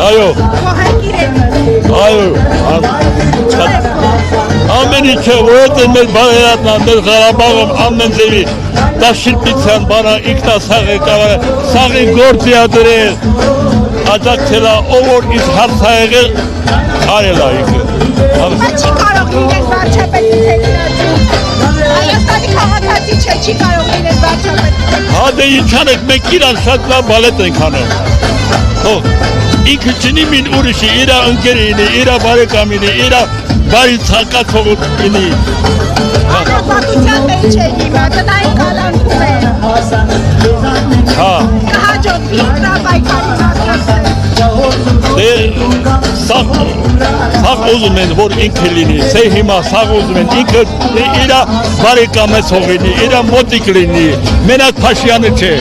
Այո։ Այո։ Ամենի չէ, որովհետև մեր բարերատն մեր Ղարաբաղում ամեն ձևի դաշինության բանա ինքնասաղի կավարը, սաղի գործի ադրել, աջակցելա, ով որ իս հարց ա եղել, արել ա ինքը։ Չի կարող լինել վարչապետի թեկնածու, Հայաստանի քաղաքացի չէ, չի կարող լինել վարչապետի թեկնածու։ Հա դե ինչ անեք, մենք իրան շատ լավ բալետ ենք անել։ Ինքը չնի մին ուրիշի, իրա ընկերինի, իրա բարեկամինի, իրա բարի ցանկացողը ինի։ Պատության մեջ է հիմա, տնային կալանքում է։ Հա։ Կհաջորդի ինքնապայքարի մասնակցել։ Դե սաղ ուզում են, որ ինքը լինի, սե հիմա սաղ ուզում են, ինքը իրա բարեկամեցող լինի, իրա մոտիկ լինի, մենակ Փաշյանը չէ։